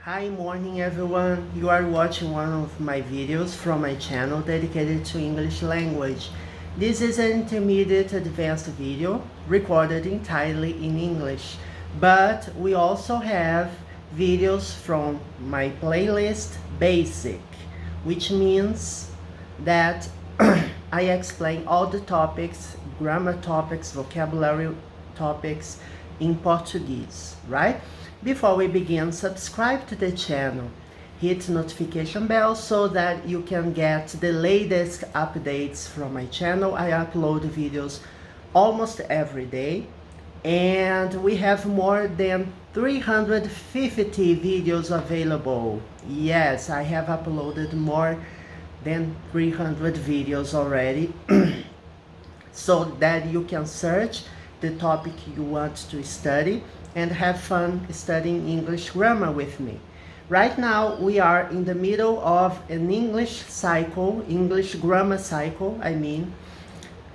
Hi, morning everyone. You are watching one of my videos from my channel dedicated to English language. This is an intermediate advanced video recorded entirely in English, but we also have videos from my playlist Basic, which means that I explain all the topics, grammar topics, vocabulary topics in Portuguese, right? Before we begin, subscribe to the channel, hit notification bell so that you can get the latest updates from my channel. I upload videos almost every day, and we have more than 350 videos available. Yes, I have uploaded more than 300 videos already so that you can search the topic you want to study and have fun studying English grammar with me. Right now we are in the middle of an English cycle, English grammar cycle,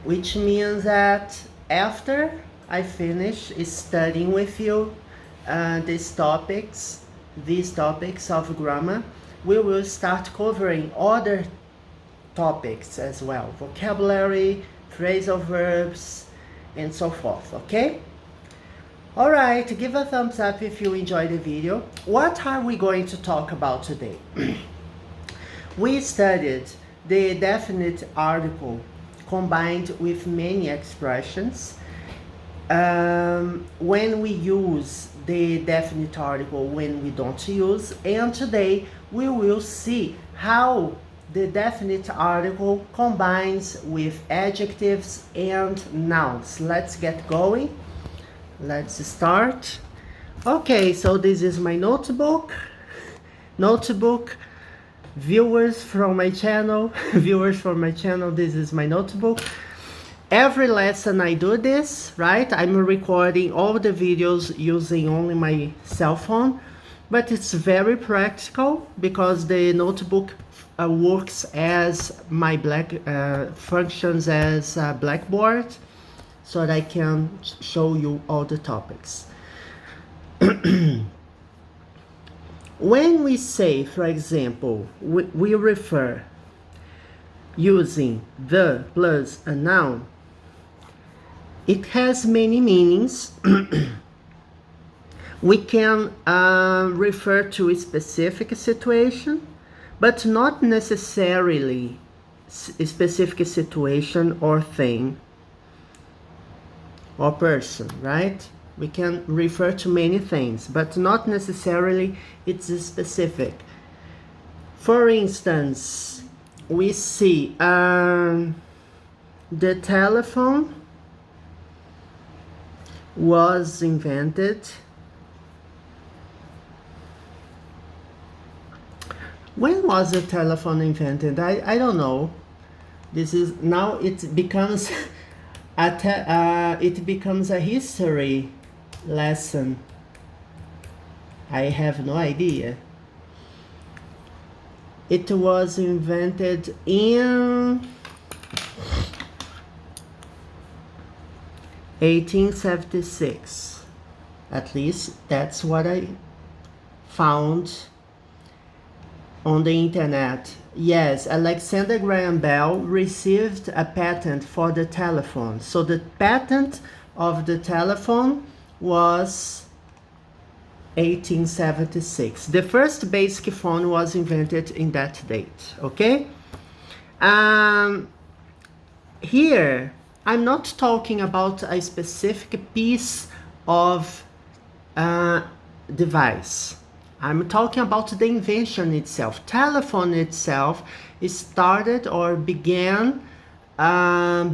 which means that after I finish studying with you these topics of grammar, we will start covering other topics as well, vocabulary, phrasal verbs, and so forth, okay? Alright, give a thumbs up if you enjoyed the video. What are we going to talk about today? We studied the definite article combined with many expressions. When we use the definite article, when we don't use, and today we will see how the definite article combines with adjectives and nouns. Let's get going. Let's start. Okay, so this is my notebook. Viewers from my channel, this is my notebook. Every lesson I do this, right? I'm recording all the videos using only my cell phone, but it's very practical because the notebook works as my functions as a blackboard, so that I can show you all the topics. When we say, for example, we refer using the plus a noun, it has many meanings. We can refer to a specific situation, but not necessarily a specific situation or thing or person, right? We can refer to many things, but not necessarily it's specific. For instance, we see the telephone was invented. When was the telephone invented? I don't know. This is now it becomes it becomes a history lesson. I have no idea. It was invented in 1876. At least that's what I found on the internet. Yes, Alexander Graham Bell received a patent for the telephone. So the patent of the telephone was 1876. The first basic phone was invented in that date, okay? Here, I'm not talking about a specific piece of device. I'm talking about the invention itself. Telephone itself started or began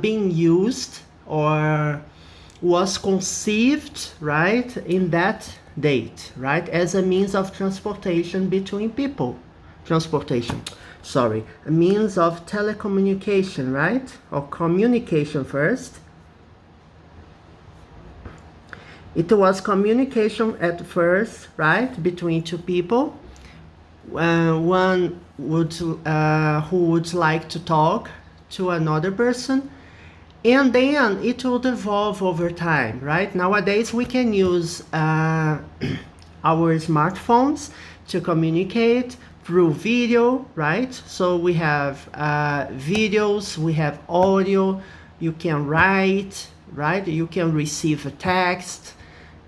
being used or was conceived, right, in that date, right, as a means of transportation between people. A means of telecommunication, right, or communication first. It was communication at first, right, between two people. One would who would like to talk to another person, and then it would evolve over time, right? Nowadays we can use our smartphones to communicate through video, right? So we have videos, we have audio, you can write, right? You can receive a text,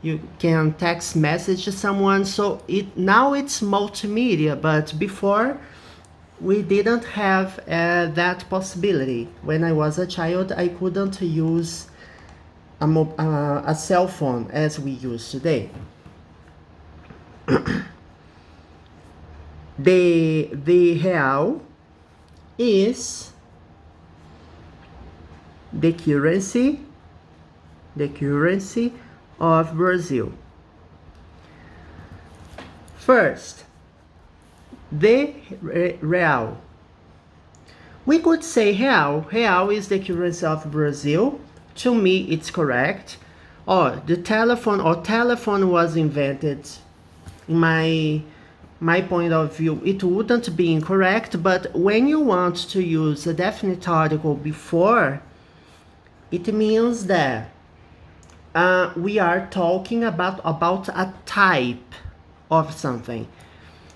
you can text message to someone. So now it's multimedia, but before we didn't have that possibility. When I was a child, I couldn't use a cell phone as we use today. The real is the currency of Brazil. First, the real. We could say real. Real is the currency of Brazil. To me, it's correct. Or the telephone was invented. In my point of view, it wouldn't be incorrect, but when you want to use a definite article before, it means that we are talking about a type of something.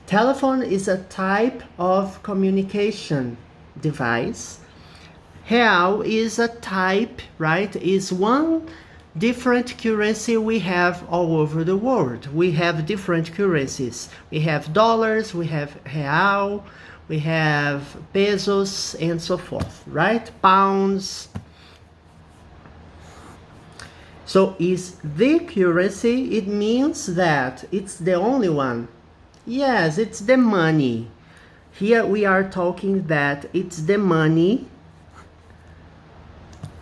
Telephone is a type of communication device. Real is a type, right? Is one different currency we have all over the world. We have different currencies. We have dollars, we have real, we have pesos, and so forth, right? Pounds. So is the currency, it means that it's the only one. Yes, it's the money. Here we are talking that it's the money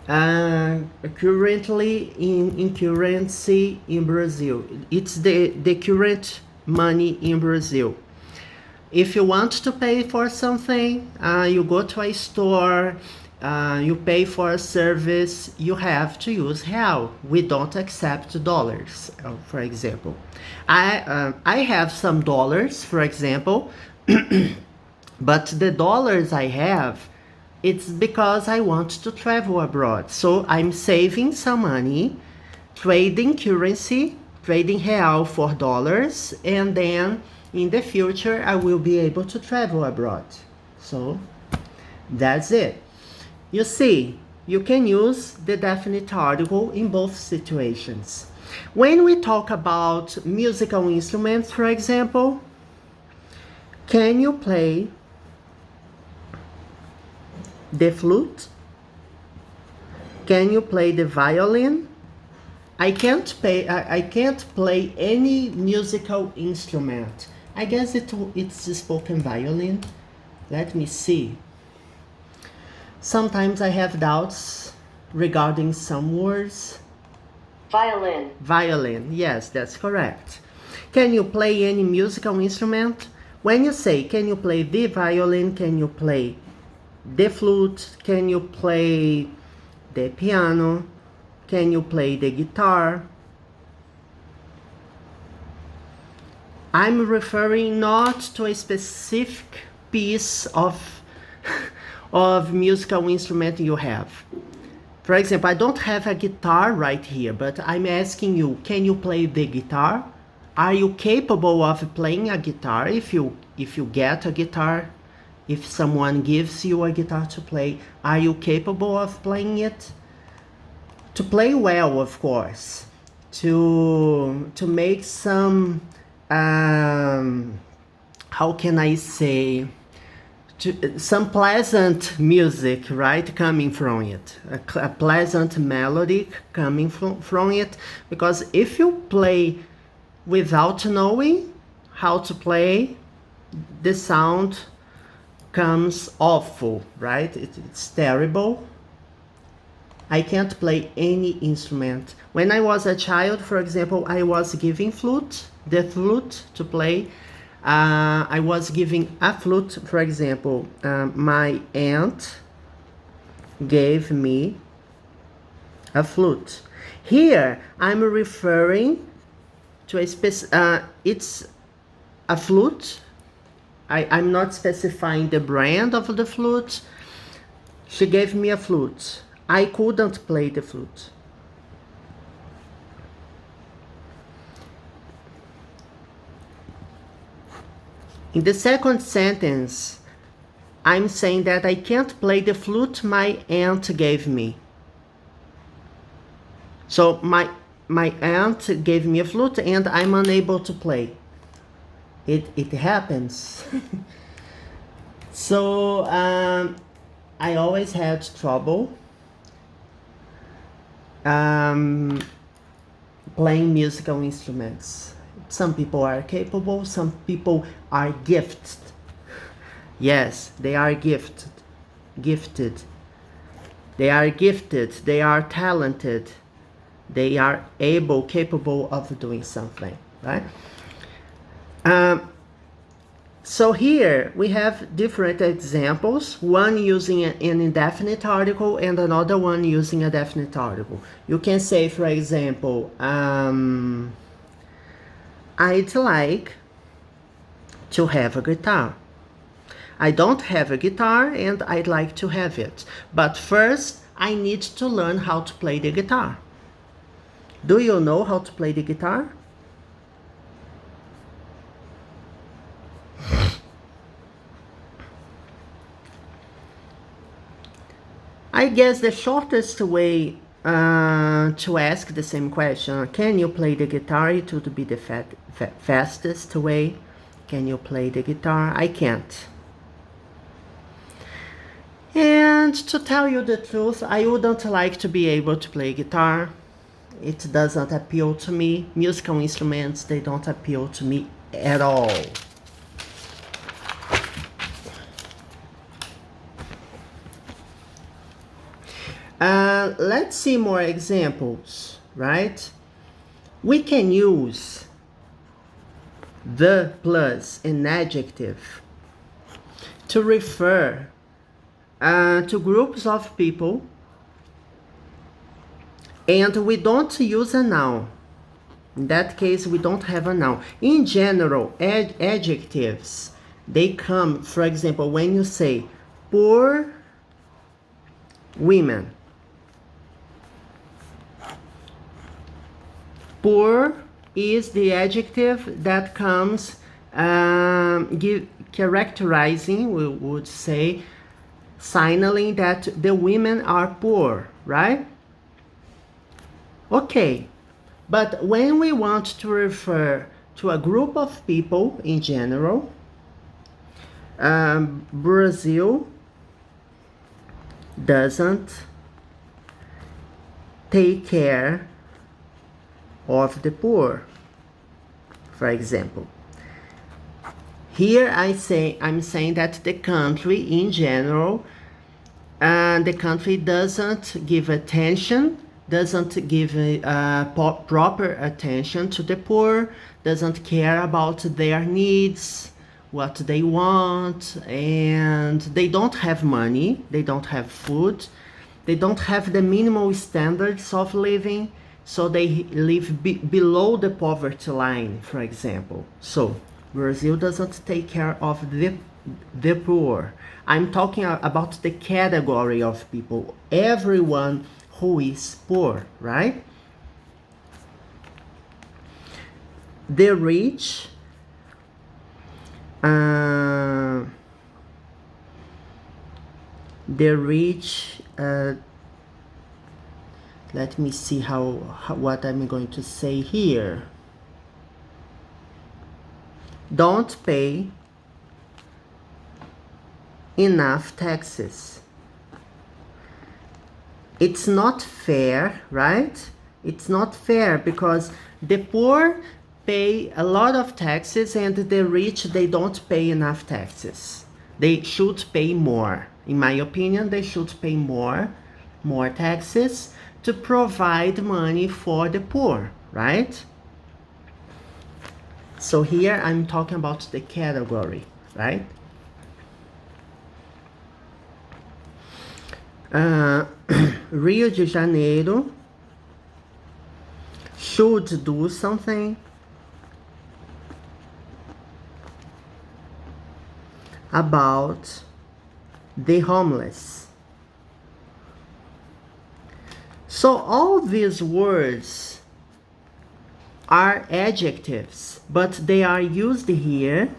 currently in currency in Brazil. It's the current money in Brazil. If you want to pay for something, you go to a store, you pay for a service, you have to use real. We don't accept dollars, for example. I have some dollars, for example, but the dollars I have, it's because I want to travel abroad. So I'm saving some money, trading currency, trading real for dollars, and then in the future I will be able to travel abroad. So that's it. You see, you can use the definite article in both situations. When we talk about musical instruments, for example, can you play the flute? Can you play the violin? I can't play any musical instrument. I guess it's the spoken violin. Let me see. Sometimes I have doubts regarding some words. Violin. Violin, yes, that's correct. Can you play any musical instrument? When you say, can you play the violin? Can you play the flute? Can you play the piano? Can you play the guitar? I'm referring not to a specific piece of musical instrument you have. For example, I don't have a guitar right here, but I'm asking you, can you play the guitar? Are you capable of playing a guitar if you get a guitar? If someone gives you a guitar to play, are you capable of playing it? To play well, of course. To make some, how can I say, some pleasant music, right, coming from it. A pleasant melody coming from it. Because if you play without knowing how to play, the sound comes awful, right? It's terrible. I can't play any instrument. When I was a child, for example, I was given the flute to play. I was giving a flute, for example. My aunt gave me a flute. Here, I'm referring to it's a flute. I'm not specifying the brand of the flute. She gave me a flute. I couldn't play the flute. In the second sentence, I'm saying that I can't play the flute my aunt gave me. So my aunt gave me a flute and I'm unable to play. It happens. So I always had trouble playing musical instruments. Some people are capable, some people are gifted. Yes, they are gifted. They are gifted, they are talented, they are capable of doing something, right? So here we have different examples, one using an indefinite article and another one using a definite article. You can say, for example, I'd like to have a guitar. I don't have a guitar and I'd like to have it. But first, I need to learn how to play the guitar. Do you know how to play the guitar? I guess the shortest way to ask the same question, can you play the guitar? It would be the fastest way. Can you play the guitar? I can't. And to tell you the truth, I wouldn't like to be able to play guitar. It doesn't appeal to me. Musical instruments, they don't appeal to me at all. Let's see more examples, right? We can use the plus an adjective to refer to groups of people, and we don't use a noun. In that case, we don't have a noun. In general, adjectives, they come, for example, when you say poor women. Poor is the adjective that comes characterizing, we would say, signaling that the women are poor, right? Okay, but when we want to refer to a group of people in general, Brazil doesn't take care of the poor, for example. Here I'm saying that the country in general, the country doesn't give attention, doesn't give proper attention to the poor, doesn't care about their needs, what they want, and they don't have money, they don't have food, they don't have the minimal standards of living, so they live below the poverty line, for example. So Brazil doesn't take care of the poor. I'm talking about the category of people, everyone who is poor, right? The rich, let me see what I'm going to say here. Don't pay enough taxes. It's not fair, right? It's not fair because the poor pay a lot of taxes and the rich, they don't pay enough taxes. They should pay more. In my opinion, they should pay more taxes to provide money for the poor, right? So here I'm talking about the category, right? Rio de Janeiro should do something about the homeless. So all these words are adjectives, but they are used here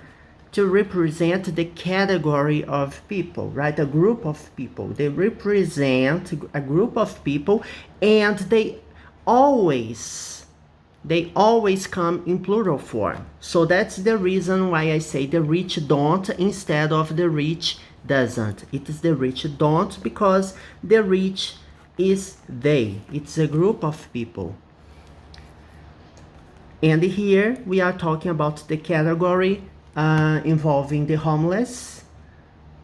to represent the category of people, right? A group of people. They represent a group of people, and they always come in plural form. So that's the reason why I say the rich don't instead of the rich doesn't. It is the rich don't because the rich is they. It's a group of people. And here we are talking about the category involving the homeless.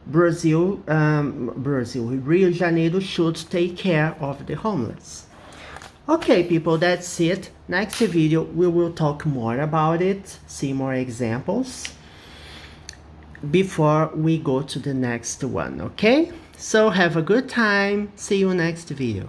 Brazil, Rio de Janeiro should take care of the homeless. Okay, people, that's it. Next video, we will talk more about it, see more examples before we go to the next one, okay? So have a good time. See you next video.